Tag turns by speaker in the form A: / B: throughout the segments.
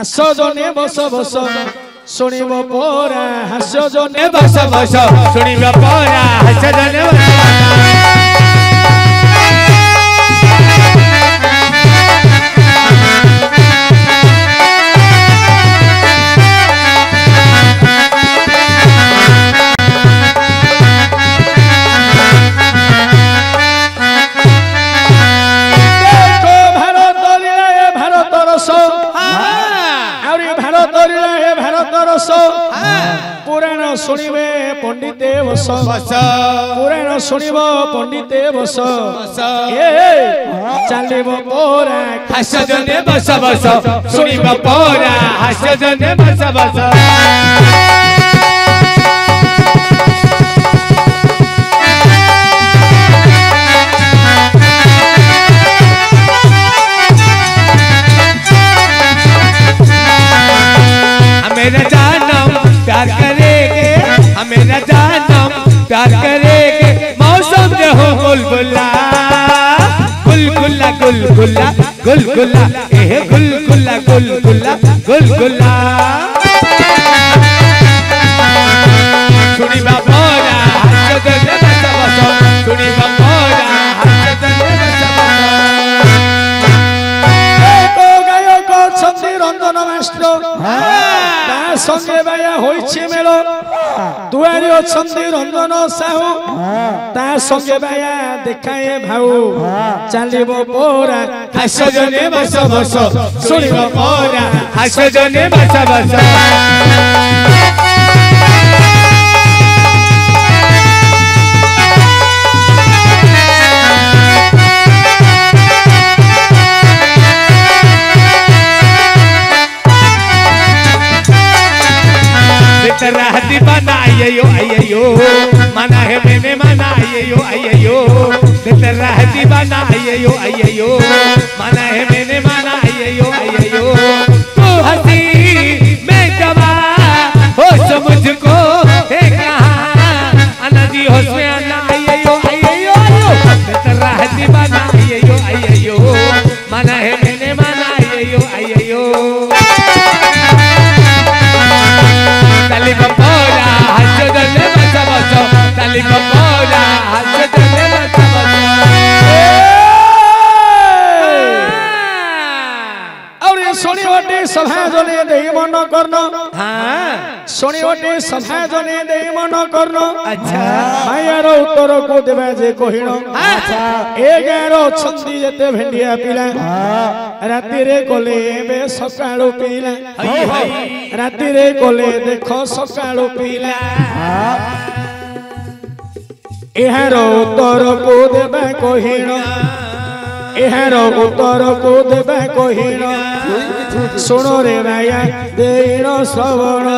A: आस जने बस बस शुणव परा हास जने
B: बस बस शुणव परा हास जने
A: पुराण शुणवे पंडिते बस पुराण शुणव पंडिते बस चलिब परा
B: हास जने बस बस शुणव परा हास जने बस बस मेरा जानम प्यार करेगे मेरा जानम प्यार करेगे मौसम जो हो गुलगुला गुलगुला गुलगुला गुलगुला ए गुलगुला गुलगुला गुलगुला सुनी बाबोरा हाथ जने बस बस सुनी बाबोरा हाथ जने बस बस
A: एको गायक छंदी रंजन मास्टर संगे बाया होइछे मेलो दुआरी अछंती रंजन साहू ता संगे बाया देखाए भाऊ चलिबो पोरा
B: हास जने बस बस शुणव परा हास जने बस बस तेरा दीवाना आयो मना है मैंने मना आयो तेरा दीवाना आयो मना है मैंने मना आयो तू हंसी मैं गवा हो मुझको है कहाँ अनदी होश में आना आयो तेरा दीवाना आयो मना है मैंने मना आयो तालिम परा हास जने बस बस तालिम परा हास जने बस बस
A: और ये शनिवाटी सभा जने देई मन करन हां शनिवाटी सभा जने देई मन करन अच्छा मायार उत्तर को देबा जे कहिन अच्छा ए गारो छंदी जते भेंडिया पिला राती रे कोले बे सकाळो पिला राती रे कोले देखो सकाळो पिला एहार उत्तर को देबा कहिन एहार उत्तर को देबा कहिन सुन रे माया देइन श्रवण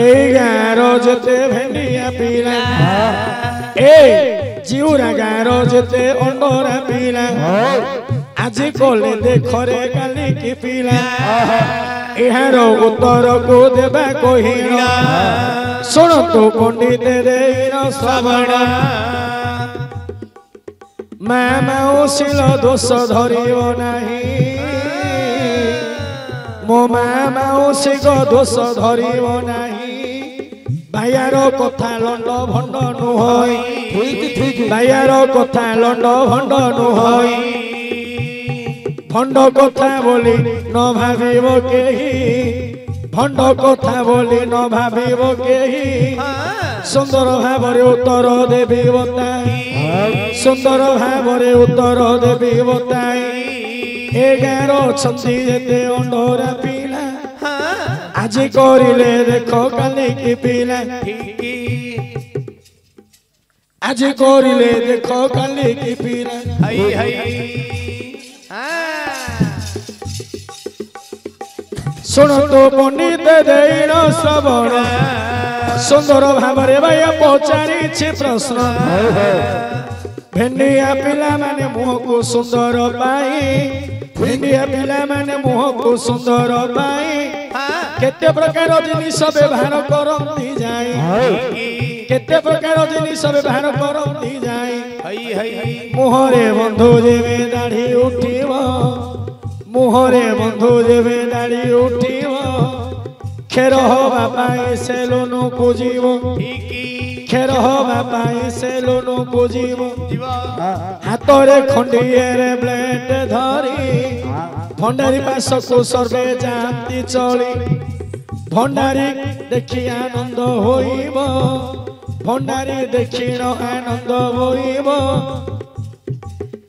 A: ए गारो जते भेंडिया पिला ए जिउरा गारो जते अंडरा पिला आज कोले देखरे काली की पिला एहार उत्तर को देबा कहिन सुन तो पंडित देइन श्रवण माउसिल दोष धरियो नाही मो माउसी को दोष धरियो नाही भाइयार कथा लंड भंड नुहई भाइयार कथा लंड भंड नुहई भंड कथा बोली न भाविब केही भंड कथा बोली न भाविब केही सुंदर भावरे उत्तर देवी बताई सुंदर भावरे उत्तर देवी बताई ए गारो छंदी जेते अंडरा पिला आज करिले देखो काली की पिला आज करिले देखो काली की पिला
B: हई हई
A: सुन तो पंडित देइन श्रवण सुंदर भावरे भाइया पचारि प्रश्न भेंडिया पिला माने मुह को सुंदर पाई भेंडिया पिला माने मुह को सुंदर पाई केते प्रकार जिनिस व्यवहार करती जाए केते प्रकार जिनिस व्यवहार करती जाए मुहरे बंधु जेबे दाढ़ी उठिब मुहरे बंधु जेबे दाढ़ी उठिब खेर हवा पाई सेलुन को जीव खेर हवा पाई सेलुन को जीव हाथ रे खंडिए रे ब्लेड धरी भंडारी पास को सर्वे जाती चली भंडारी देखी आनंद होइब भंडारी देखिण आनंद होइब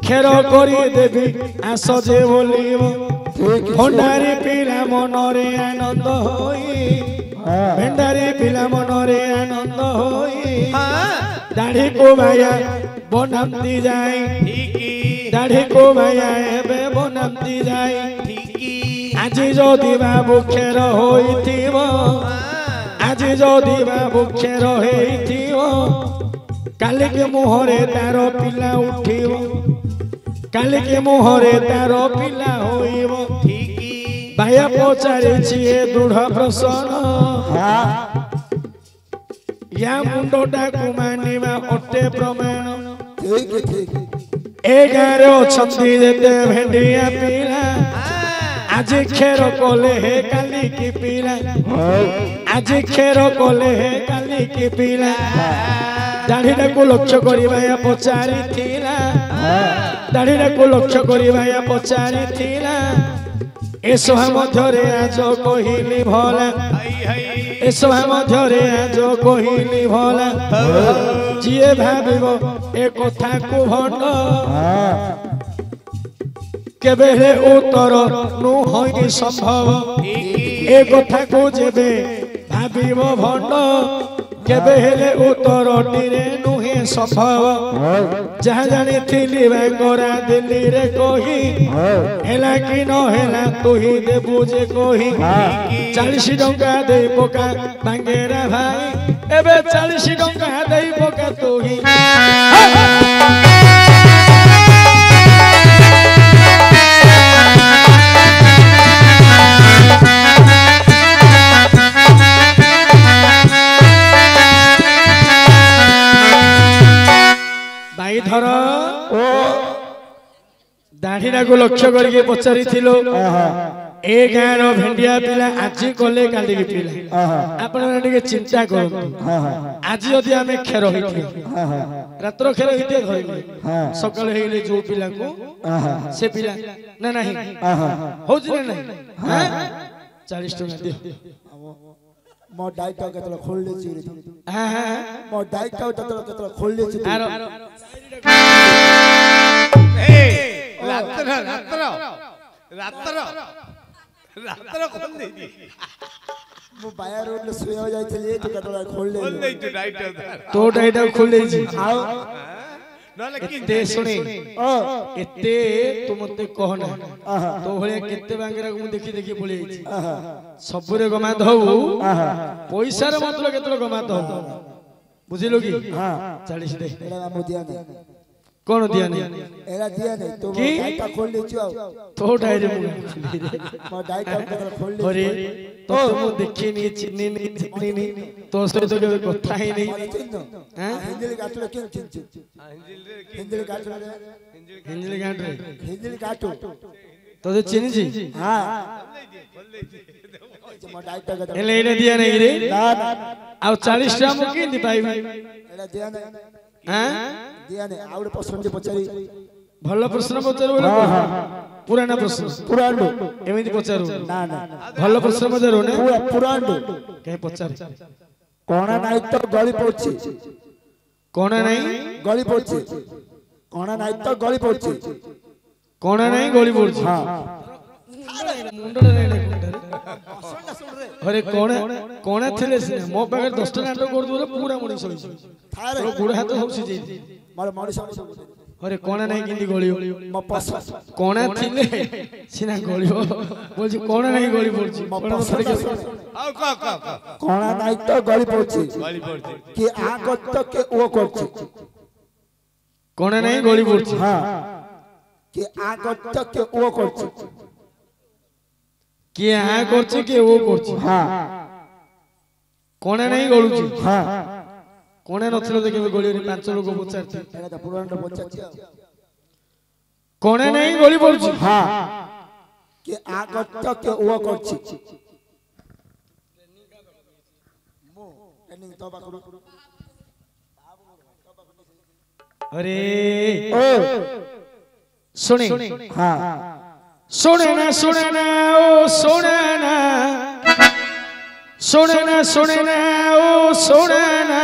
A: खेर करी देवी आस जे बोलिब भंडारी पिला मनरे आनंद होई भंडारी पिला मनरे आनंद होई दाढ़ी को भाया बनाती जाए दाढ़ी को भाया एबे बनाती जाए আজি যদি বাবু খের হইতিব আজি যদি বাবু খের হইতিব কালিকে মুহরে তার পিলা উঠিব কালিকে মুহরে তার পিলা হইব ভাইয়া পচারিছি এ দৃঢ় প্রশ্ন या मुंडटा कुमानिबा अटे प्रमाण ए गारे अछंती जेते भेंडिया पिला आज खेर कोले हे काली की पिला आज खेर कोले हे काली की पिला दाढ़ीटा को लक्ष्य करिबा या पचारी थिला दाढ़ीटा को लक्ष्य करिबा या पचारी थिला ए सभा मध्यरे आज कहिली भला ए सभा मध्यरे आज कहिली भला जिए भाबिबो ए कथा को भंड केबेले उत्तर नु होई संभव ए कथा को जेबे भाबिबो भंड केबेले उत्तर टिरे नुहे संभव जहाँ जानी थिली बांगरा दिल्ली रे कही हेला कि न हेला तू ही देबू जे कही 40 टंका दे पका बांगेरा भाई एबे 40 टंका दे पका तू ही धर दाढ़ीटा को लक्ष्य करके पचारि थिलो ए गाँव भेंडिया पिला आज कले काली की पिला आपण टिके चिंता करो आज यदि आमे खेर होइथि रात्र खेर होइथि धइले सकाळ हेले जो पिला को से पिला ना नहीं होज ना नहीं हां 40 टका दियो
C: मो डाइट केतला खोलले छी
A: हां हां
C: मो डाइट केतला खोलले छी
B: ए रात्र रात्र रात्र रात्र खोल दे दी
C: मो बाया रोड ले सोया जाय छले तो केतला खोलले
B: खोल दे तू डाइट
A: तो डाइट खोलले छी
C: आओ
B: नले कि
A: एते सुनी एते तू मते कहना तो भले केते बांगरा को देखि देखि बोले छी सबरे गमा दहु पैसा रे मतलब केतलो गमा दहु बुझिलो की हां 40 दे
C: एला मो दिया नहीं
A: कोन दिया नहीं
C: एला दिया नहीं तो डाइट खोल ले छी
A: तो डायरी
C: मो डाइट केतला खोल ले
A: अरे तो तुम देखि नहीं चिन्नी नहीं चिन्नी नहीं तो से तो के कथा ही नहीं हैं
C: हिंदली काटले के चिन हिंदली काटले
A: हिंजली गांठ रे
C: हिंदली काटो
A: तो जे चिन्नी छी
C: हां मो डाइट केतला
A: एले एले दिया नहीं रे
C: ना
A: आ 40 टा मो के दी पाइबी
C: एला दिया नहीं
A: हैं
C: दिया नहीं आउड पसंद पचारी
A: भलो प्रश्न पचारो बोले पुराना प्रश्न
C: पुरानो
A: एमिति पचारो
C: ना ना
A: भलो प्रश्न पचारो ने
C: पुरानो
A: के पचार
C: कोणा नाही तो गळी पडची
A: कोणा नाही
C: गळी पडची कोणा नाही तो गळी पडची
A: कोणा नाही गोली पडची
C: हां
A: मुंडडा नाही अरे कोणा कोणा थिले सिने मो पाखे 10 टा नाटक कर दो पूरा मनीष होई
C: थारे
A: तो गुड़ हाथ सब सिजे
C: मार मनीष
A: अरे कोणा नहीं किंदी गोली
C: म पस
A: कोणा थिले सिना गोली बोल कोणा नहीं गोली पडची
B: आओ का
C: कोणा नाही तो गळी पडची
B: गाली पड़ती
C: की आगत के ओ करची
A: कोणा नहीं गोली पडची
C: हां की आगत के ओ करची
A: कि हाँ करची कि वो करची
C: हां
A: कोणा नहीं गोलुची
C: हां
A: कोणा नथिलो देखे गोली रे 5 लोग पचारती
C: एला तो पुरानो पचाची
A: कोणा नहीं गोली पडची
C: हां के आ करत के ओ करछि मो ट्रेनिंग तो बाकरो
A: अरे
C: ओ
A: सुने
C: हां
A: सुने ना ओ सुने ना ओ सुने ना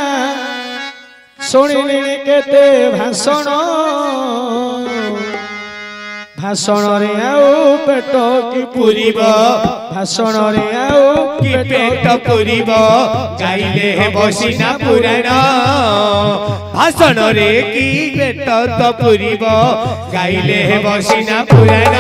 A: शुणिले केते भाषण भाषण रे आउ पेट की
B: पुरीब
A: भाषण रे आउ
B: कि पेट पुरीब गाइले हे बसिना पुराण भाषण रे कि पेट तो पुरीब गाइले हे बसिना पुराण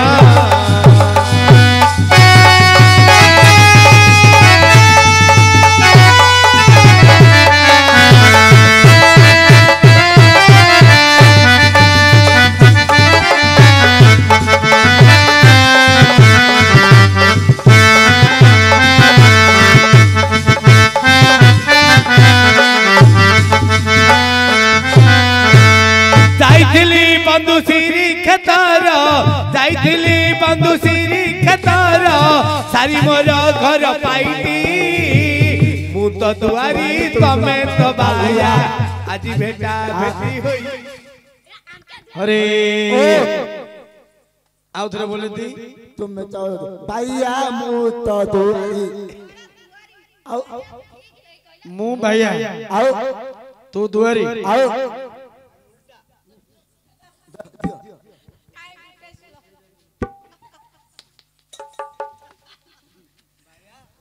B: बंधुश्री खेतर सारी मोर घर पाइटी मु तो दुआरी तमे तो बाया आज भेटा भेटी होई
A: अरे आउ थरे बोले दी
C: तुम तो भैया मु तो दुआरी आओ
A: मु भैया
C: आओ
A: तू दुआरी
C: आओ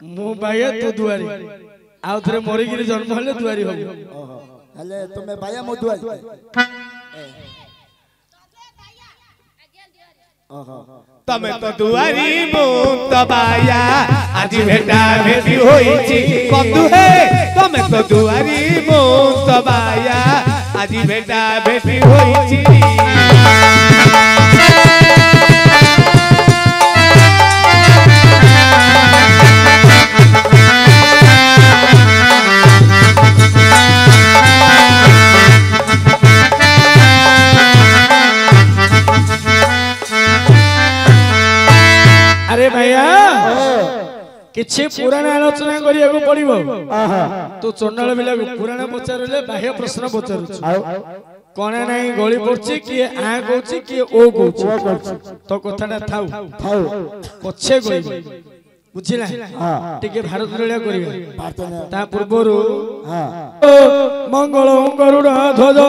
A: मु भैया तू दुआरी आउ थरे मरी गिरी जन्म हले दुआरी हो
C: हले तुमे भैया मु दुआरी
B: तमे तो दुआरी मु तो बाया आज भेटा भेटी होईची बंधु हे तमे तो दुआरी मु तो बाया आज भेटा भेटी होईची
A: अरे भैया किछि पुराण आलोचना करिया को पड़िबो तू चंडाल बिला पुराण पचारले बाह्य प्रश्न पचारुछ कोने नाही गळी पड़छि कि आ कहछि कि ओ कहछि तो कथाटा थाउ पछे गई बुझिला टिके भारत लीला करिया ता पूर्वरु मंगल गरुड़ ध्वज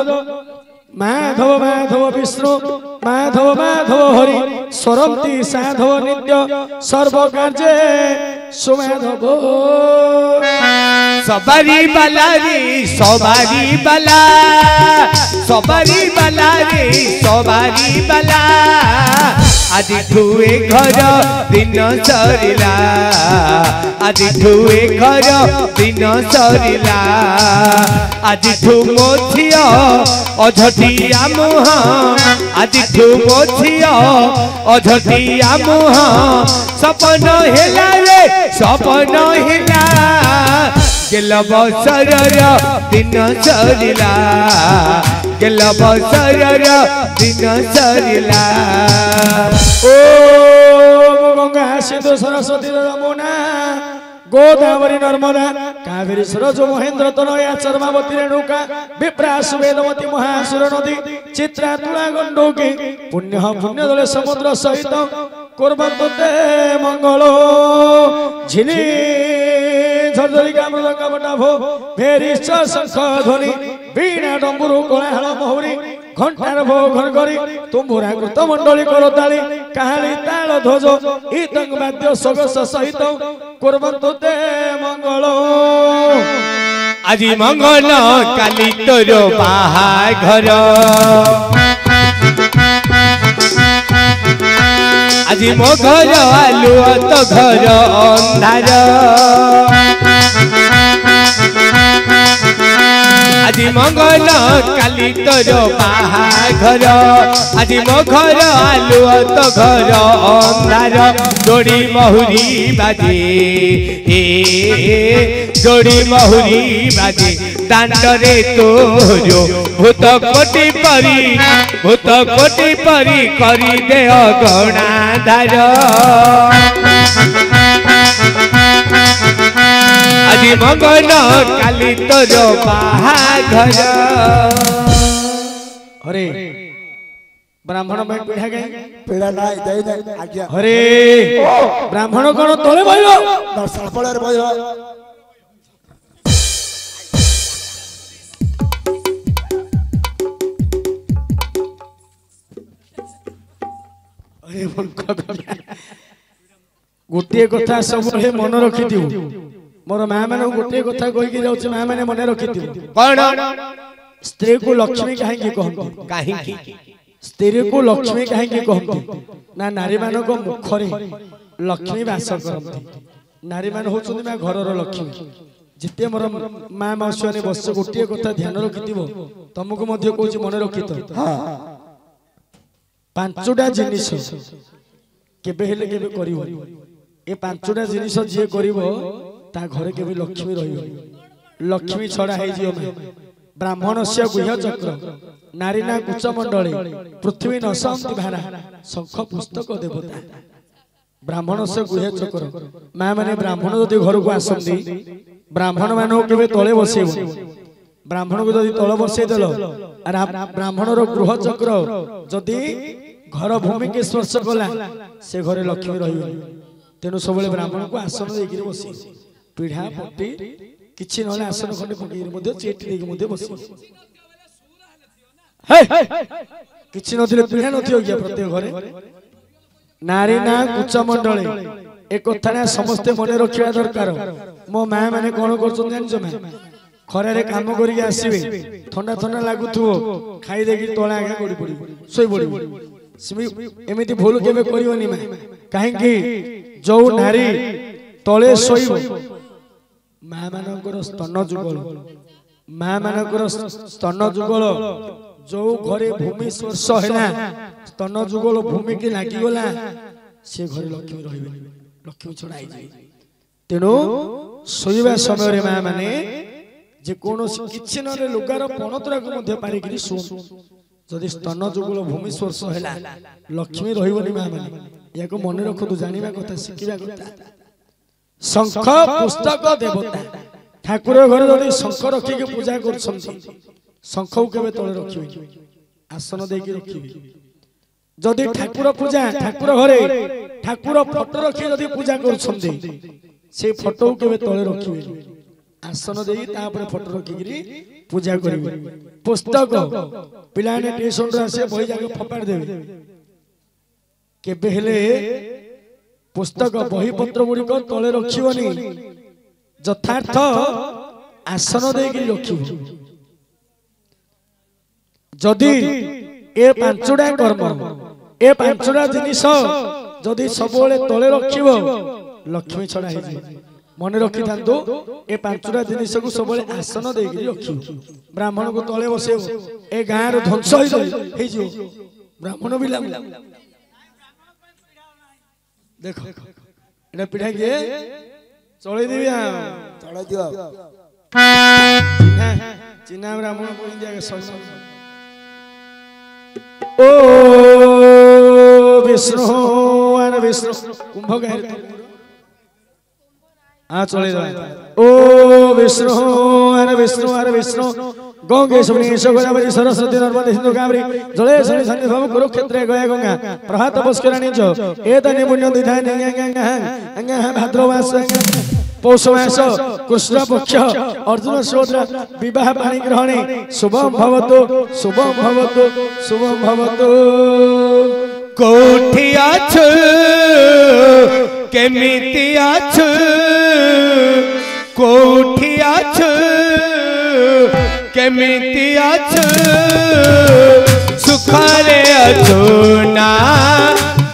A: माधव विष्णु माधव हरि स्वरंती साधव नित्य सर्व कार्य सुमाधव
B: सबारी बाला रे सबारी बाला रे सबारी बाला आज ठुए घर दिन सरिला आज ठुए घर दिन सरिला आज ठु मो झियो अझटिया मुह आज ठु मो झियो अझटिया मुह सपन हेला रे सपन हेला गेल बसरर दिन सरिला गेल बसरर दिन सरिला
A: ओ गंगा सिंधु सरस्वती यमुना गोदावरी नर्मदा कावेरी सरज महेंद्र तनया चर्मावती रेणुका विप्रास वेदवती महासुर नदी चित्रा तुला गंडोकी पुण्य दले समुद्र सहित कुर्वन्तु ते मंगलो झिली झरझरिका मृदंग बटाभो भेरी शंख ध्वनि वीणा डंबुरु कोलाहल महुरी घंटार भो घर करी तुम्बुरा कृत मंडली करताली काली ताल ध्वज इतंग वाद्य सगस सहित कुर्वन्तु ते मंगलो
B: आज मंगल काली तोर बाहाघर आज मो घर आलुआ तो घर अंधार आज आज मंगल काली तोर बाहाघर आज मो घर आलुआ तो घर अंधार जोड़ी महुरी बाजे जोड़ी महुरी बाजे दांडरे तोरो भूत कोटि परी करी दे गणा धार आज मंगल काली तोर बाहाघर
A: अरे ब्राह्मण में पीढ़ा गए
C: पीड़ा ना दे दे आज्ञा
A: अरे ब्राह्मण कौन तले बइलो
C: सापड़र बइलो
A: अरे गोटे कथा सब मन रखी मोर माँ मान गोटे कथा कहीकि जाऊँ माँ मैंने मन रखी
B: कौन
A: स्त्री को लक्ष्मी कहीं कहती स्त्री को लक्ष्मी कहीं कहती ना नारी मान मुखरे लक्ष्मी बास करती नारी मान हूँ घर लक्ष्मी जिते मोर माँ मौसी बस गोटे कथा ध्यान रखि तुमको कौच मन रखी तो पांचटा जिनिस केबे हेले केबे करिवो ए पांचटा जिनिस जे करिवो ता घरे केबे लक्ष्मी रहिवो लक्ष्मी छड़ा है जियो में ब्राह्मणस्य गुह्य चक्र नारीना कुच मंडले पृथ्वी नशंति भारा शंख पुस्तक देवता ब्राह्मणस्य गुह्य चक्र मां माने ब्राह्मण जदि घर को आसंती ब्राह्मण मानो केबे तळे बसेबो ब्राह्मण को जदि तळ बसे देलो आर ब्राह्मण रो गृह चक्र जदि घर भूमि के स्पर्श कला से घरे लक्ष्मी रही तेणु सब ब्राह्मण को आसन देकर बसी पीढ़ा पट्टी किसी ना आसन खंडे पकड़ चेटी देकर बस किसी नथिले पीढ़ा नथियो क्या प्रत्येक घरे नारी ना कुच मंडले एक कथा समस्ते मन रखा दरकार मो माँ मैंने कौन कर खरारे काम करके आसवे ठंडा ठंडा लगुव खाई देकी तले आगे गड़ी पड़ी शोई पड़ी एमती भूल केबे करिवनी मां काहेकि जो नारी तले शोइब मां मानकर स्तन जुगल मां मानकर स्तन जुगल जो घरे भूमि स्पर्श हैला स्तन जुगल भूमि के लागी गला से घरे लक्ष्मी रहिबे लक्ष्मी छड़ाई जाई तेनो शोइबा समय रे मां माने जे कोनो किछि नरे लुगार पणतरा को मध्य पारी करी सो जदि स्तन जुगल भूमि स्पर्श हैला लक्ष्मी रहिबनी मां माने याको मन रखतु जानिबा कथा शिखिबा कथा शंख पुस्तक देवता ठाकुर घर जदि शंख रखि के पूजा करछंती शंख केबे तळे रखिबे आसन देकी रखिबे जदि ठाकुर पूजा ठाकुर घरे ठाकुर फोटो रखि जदि पूजा करछंती से फोटो केबे तळे रखिबे आसन दे फोटो रखिकी पूजा करेंगे पुस्तक पिलाने ट्यूशन आसे बही जाके फपाड़ देवे केबे हेले पुस्तक बही पत्र गुड़िक तले रखिबनी यथार्थ आसन देकी रखिब जदि ए पांचटा कर्म ए पांचटा जिनिस जदि सबले तले रखिब लक्ष्मी छड़ा है मन रखी था ए पांचटा जिनिस को सब आसन देकी रखी ब्राह्मण को तले बसे ए गाँव ध्वंस ब्राह्मण भी देख पीढ़ा किए चल चिन्ह ब्राह्मण ओ विष्णु विष्णु कुंभ गाय चले ओ विष्णु अरे विष्णु गंगे सुमनेश गोदावरी सरस्वती नर्मदे सिंधु कावेरी जले सनि सन्निधम कुरुक्षेत्रे गया गंगा प्रभात पुष्करणी च एतनि पुण्य दिधाय गंगा भाद्रमास पौष मास कृष्ण पक्ष अर्जुन श्रोत्र विवाह पाणी ग्रहणे शुभम भवतु शुभम भवतु शुभम भवतु
B: कोठी आछु केमिति आछु कोठी आछु केमिति आछु सुखरे अछु ना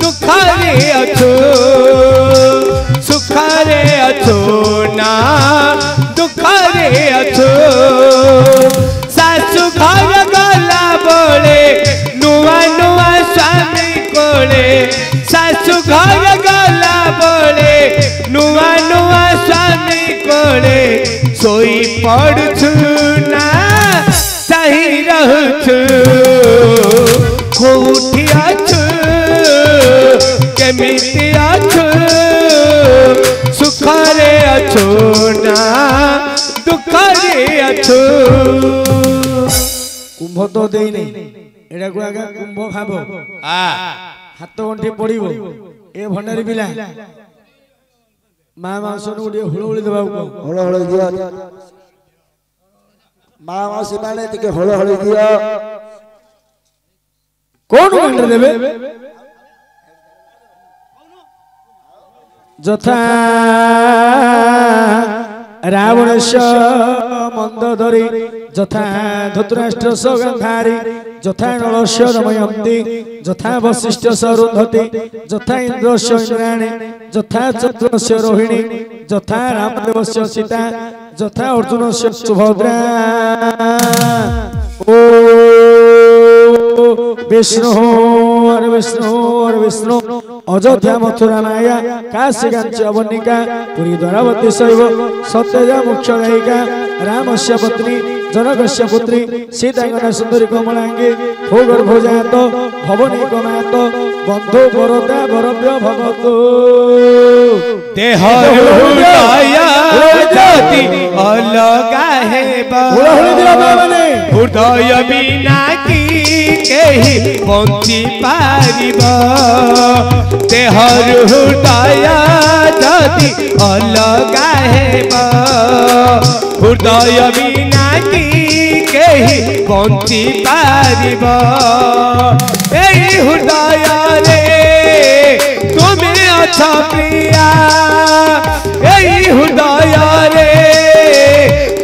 B: दुखरे अछु सुखरे अछु ना दुखरे अछु सोई पड़छु ना चाही रहछु कोठी अछु केमिति अछु सुखरे अछु ना दुखरे अछु
A: कुंभ तो देई नहीं एडा को आगा कुंभ खाबो हाथ गंठी पड़िबो ए भंडारी पिला मां मासनु उडी हुळहुळी देबा को
C: हळ दियो मां मासी माने तिके हळ दियो
A: कोन गंढ देबे যথা রাবণেশ মন্দধরি যথা ধৃতরাষ্ট্র সগন্ধারি যথা নলস্য দময়ন্তী যথা বশিষ্ঠ সরুন্ধতি যথা ইন্দ্রস্য ইন্দ্রাণী যথা চন্দ্রস্য রোহিণী যথা রামদেবস্য সীতা যথা অর্জুনস্য সুভদ্রা ও विष्णु हरे विष्णु हरे विष्णु अयोध्या मथुरा माया काशी कांची अवनिका पुरी द्वारावती शैव सत्यजा मुख्य नायिका रामस्य पत्नी जनकस्य पुत्री सीतांगना सुंदरी कमलांगी भूगर्भजात भवनी कमात बंधु वरदा वरव्य भगवतु
B: देह ज्योति अलगा हेबा हृदय बिना की केही बंची पारिब देह हृदय ज्योति अलगा हेबा हृदय बिना की केही बंची पारिब एई हृदय रे तुमे अच्छा प्रिया एई हृदय रे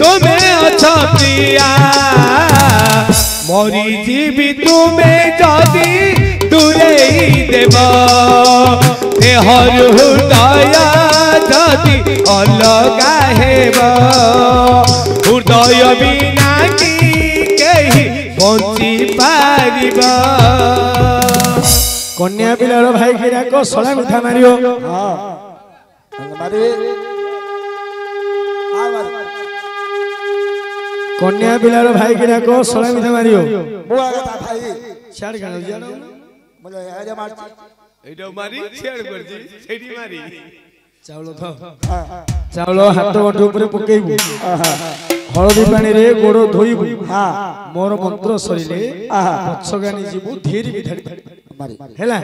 B: तुमे अच्छा प्रिया मरी जीवी तुमे जदि दूरे देव देहर हृदय जदि अलगा हेब हृदय बिना की केही बंची पारिब
A: कन्या पिलार भाई गिरा को सला मिठा मारियो
C: हां मारे आ मारे
A: कन्या पिलार भाई गिरा को सला मिठा मारियो
C: मो आगे ता भाई
A: छाड़ गनो जानो
C: बोले आजा मार
B: एडो मारी छेड़ करजी सेडी मारी
A: चावलो थ चावलो हाथ गंठ ऊपर पकेइबु हळदी पानी रे गोड़ धोइबु
C: हां
A: मोर मंत्र सरिले पछगानी जीवु धीरे विधारी
C: मारी
A: हेला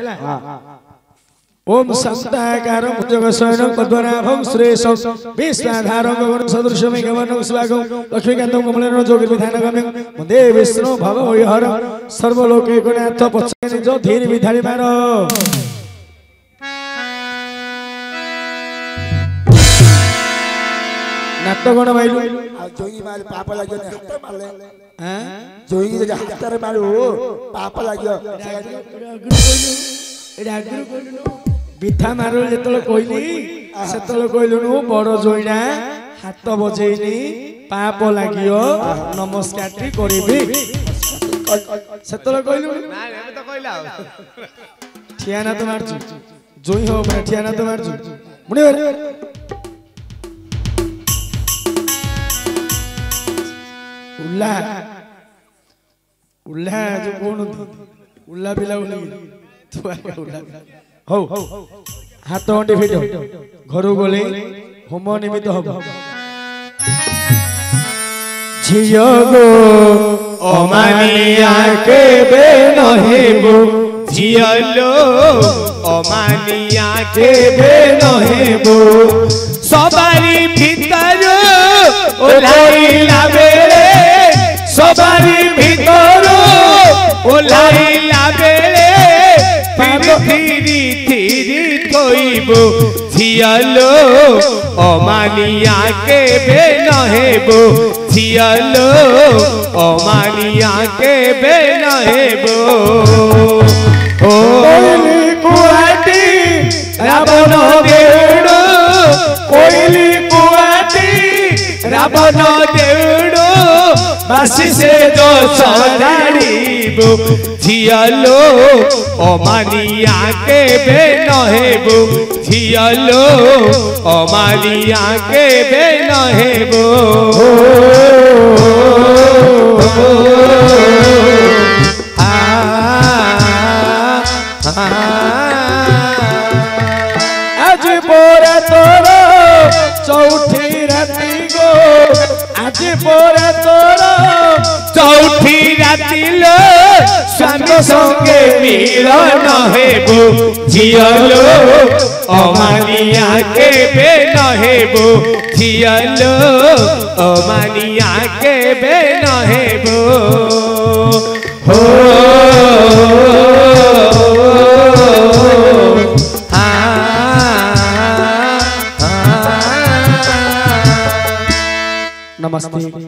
A: ओम शांताकार भुजगशयन पद्मनाभं श्रेयसं विश्वाधारं गगन सदृशं मेघवर्णं शुभांगं लक्ष्मीकान्तं कमलेन जोगिर्विधानगम्यं वन्दे विष्णु भवभयहरं सर्वलोकैकनाथ पछगानी जो धीरे विधारी मारो नाट्य गण माइलु
C: जोगी मार पाप लाग्यो ने हाथ मारले
A: हैं
C: जोगी जे हाथ रे मारू पाप लाग्यो
A: एडा अग्रु कोइलु बिथा मारो जेतल कोइली सेतल कोइलु नु बड़ जोइना हाथ बजेइनी पाप लागियो नमस्कार टी करिबी सेतल कोइलु
B: ना रे तो कहला
A: ठियाना तो मारजु जोई हो मैं ठियाना तो मारजु मुनि रे उल्ला उल्ला जो कोन उल्ला बिला उल्ली तू आगे उल्ला हो हाथ गंठी फिट घर गले होम निमित्त हब झियो गो
B: अमानिया के बे नहेबो झियलो अमानिया के बे नहेबो सबारी भीतर ओलाइला बेले सबारी भीतर ओलाइला बेले धीरे धीरे थोइबो झियलो अमानिया के बे नहेबो झियलो अमानिया के बे नहेबो ओ कुआटी रावण देउड़ो कोइली कुआटी रावण देउड़ो बासी से जो सजाड़ीबो झियालो अमानिया के बे नहेबो झियालो अमानिया के बे नहेबो
A: आज पोरे तोरो चौथी राती गो आज पोरे तोरो
B: चौथी राती लो स्वामी संगे मिलन हेबो झियालो अमानिया के बे नहेबो झियालो अमानिया के बे नहेबो हो
A: नमस्ते।